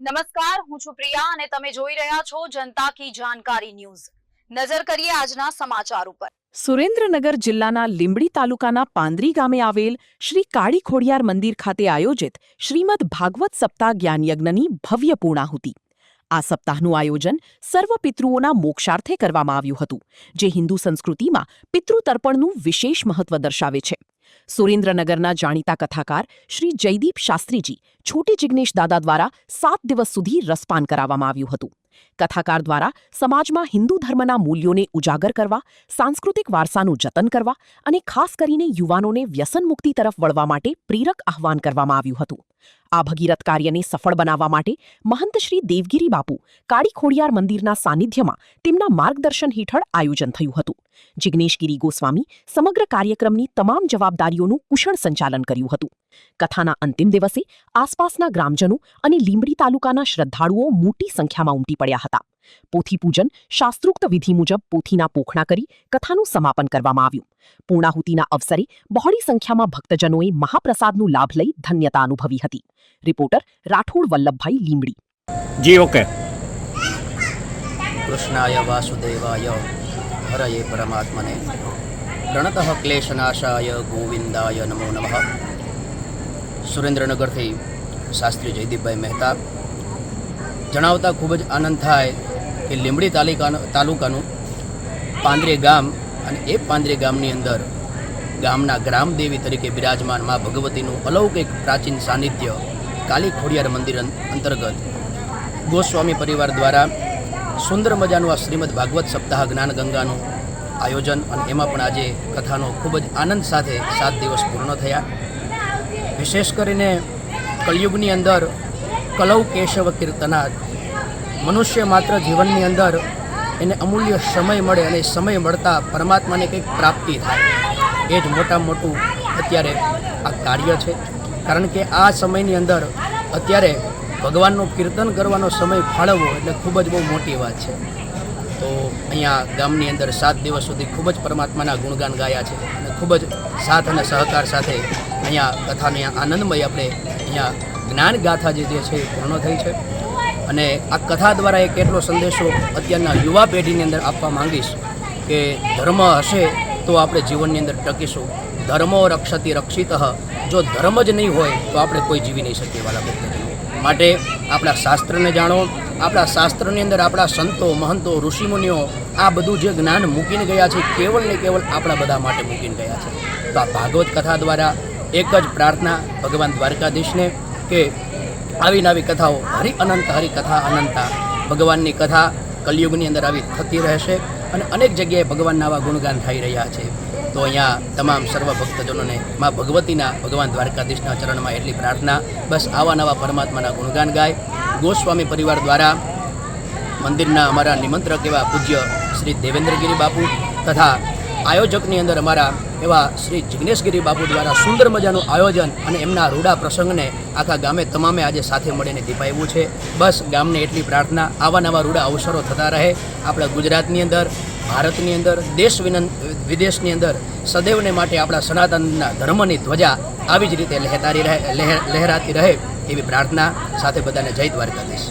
નમસ્કાર, હું છું પ્રિયા અને તમે જોઈ રહ્યા છો જનતા કી જાણકારી ન્યૂઝ। નજર કરીએ આજના સમાચાર ઉપર। સુરેન્દ્રનગર જિલ્લાના લીંબડી તાલુકાના પાંદરી ગામે આવેલ શ્રી કાળી ખોડિયાર મંદિર ખાતે આયોજિત શ્રીમદ ભાગવત સપ્તાહ જ્ઞાનયજ્ઞની ભવ્ય પૂર્ણાહુતિ। આ સપ્તાહનું આયોજન સર્વ પિતૃઓના મોક્ષાર્થે કરવામાં આવ્યું હતું, જે હિન્દુ સંસ્કૃતિમાં પિતૃતર્પણનું વિશેષ મહત્વ દર્શાવે છે। સુરેન્દ્રનગરના જાણીતા કથાકાર શ્રી જયદીપ શાસ્ત્રીજી છોટે જિગ્નેશ દાદા દ્વારા 7 દિવસ સુધી રસપાન કરાવવામાં આવ્યું હતું। કથાકાર દ્વારા સમાજમાં હિન્દુ ધર્મના મૂલ્યોને ઉજાગર કરવા, સાંસ્કૃતિક વારસાનું જતન કરવા અને ખાસ કરીને યુવાનોને વ્યસન મુક્તિ તરફ વળવા માટે પ્રેરક આહ્વાન કરવામાં આવ્યું હતું। આ ભગીરથ કાર્યને સફળ બનાવવા માટે મહંત શ્રી દેવગીરી બાપુ કાળી ખોડિયાર મંદિરના સાનિધ્યમાં તેમના માર્ગદર્શન હેઠળ આયોજન થયું હતું। જિગ્નેશગીરી ગોસ્વામી સમગ્ર કાર્યક્રમની તમામ જવાબદારીઓનું કુશળ સંચાલન કર્યું હતું। કથાના અંતિમ દિવસે આસપાસના ગ્રામજનો અને લીંબડી તાલુકાના શ્રદ્ધાળુઓ મોટી સંખ્યામાં ઉમટી પડ્યા હતા। પોથી પૂજન શાસ્ત્રોક્ત વિધિ મુજબ પોથીના પોખણા કરી કથાનું સમાપન કરવામાં આવ્યું। પૂર્ણાહુતિના અવસરે બહોળી સંખ્યામાં ભક્તજનોએ મહાપ્રસાદનું લાભ લઈ ધન્યતા અનુભવી હતી। રિપોર્ટર રાઠોડ વલ્લભભાઈ, લીંબડી। જી ઓકે। કૃષ્ણાય વાસુદેવાય હરયે પરમાત્મને પ્રણતઃ ક્લેશનાશાય ગોવિંદાય નમો નમઃ। સુરેન્દ્રનગરથી શાસ્ત્રી જયદીપભાઈ મહેતા જણાવતા ખૂબ જ આનંદ થાય કે લીંબડી તાલુકાનું પાંદરી ગામ અને એ પાંદરી ગામની અંદર ગામના ગ્રામદેવી તરીકે બિરાજમાન મા ભગવતીનું અલૌકિક પ્રાચીન સાનિધ્ય કાળી ખોડિયાર મંદિર અંતર્ગત ગોસ્વામી પરિવાર દ્વારા સુંદર મજાનું આ શ્રીમદ ભાગવત સપ્તાહ જ્ઞાન ગંગાનું આયોજન અને એમાં પણ આજે કથાનો ખૂબ જ આનંદ સાથે 7 દિવસ પૂર્ણ થયા। વિશેષ કરીને કળિયુગની અંદર કલૌ કેશવ કીર્તનાદ મનુષ્ય માત્ર જીવનની અંદર એને અમૂલ્ય સમય મળે અને સમય મળતા પરમાત્માને કંઈક પ્રાપ્તિ થાય, એ જ મોટામાં મોટું અત્યારે આ કાર્ય છે। કારણ કે આ સમયની અંદર અત્યારે ભગવાનનું કીર્તન કરવાનો સમય ફાળવવો એટલે ખૂબ જ બહુ મોટી વાત છે। તો અહીંયા ગામની અંદર 7 દિવસ સુધી ખૂબ જ પરમાત્માના ગુણગાન ગાયા છે અને ખૂબ જ સાથ અને સહકાર સાથે અહીંયા કથાને આનંદમય આપણે અહીંયા જ્ઞાન ગાથા જે છે એ પૂર્ણ થઈ છે। અને આ કથા દ્વારા એક એટલો સંદેશો અત્યારના યુવા પેઢીની અંદર આપવા માંગીશ કે ધર્મ હશે તો આપણે જીવનની અંદર ટકીશું। ધર્મો રક્ષતિ રક્ષિતઃ, જો ધર્મ જ નહીં હોય તો આપણે કોઈ જીવી નહીં શકીએ વાલા ભક્તજનો। માટે આપણા શાસ્ત્રને જાણો, આપણા શાસ્ત્રની અંદર આપણા સંતો મહંતો ઋષિમુનિઓ આ બધું જે જ્ઞાન મૂકીને ગયા છે કેવળ ને કેવળ આપણા બધા માટે મૂકીને ગયા છે। તો આ ભાગવત કથા દ્વારા એક જ પ્રાર્થના ભગવાન દ્વારકાધીશને કે આવી નવી કથાઓ હરિકથા અનંતા, ભગવાનની કથા કલિયુગની અંદર આવી થતી રહેશે અને અનેક જગ્યાએ ભગવાનના આવા ગુણગાન થઈ રહ્યા છે। તો અહીંયા તમામ સર્વ ભક્તજનોને મા ભગવતીના ભગવાન દ્વારકાધીશના ચરણમાં એટલી પ્રાર્થના, બસ આવા નવા પરમાત્માના ગુણગાન ગાય। ગોસ્વામી પરિવાર દ્વારા મંદિરના અમારા નિમંત્રક એવા પૂજ્ય શ્રી દેવેન્દ્રગીરી બાપુ તથા આયોજકની અંદર અમારા એવા શ્રી જિગ્નેશગીરી બાપુ દ્વારા સુંદર મજાનું આયોજન અને એમના રૂડા પ્રસંગને આખા ગામે તમામે આજે સાથે મળીને દીપાવ્યું છે। બસ ગામને એટલી પ્રાર્થના, આવા નવા રૂડા અવસરો થતા રહે। આપણા ગુજરાતની અંદર, ભારતની અંદર, દેશ વિદેશની અંદર સદૈવને માટે આપણા સનાતનના ધર્મની ધ્વજા આવી જ રીતે લહેરાતી રહે એવી પ્રાર્થના સાથે બધાને જય દ્વારકાધીશ।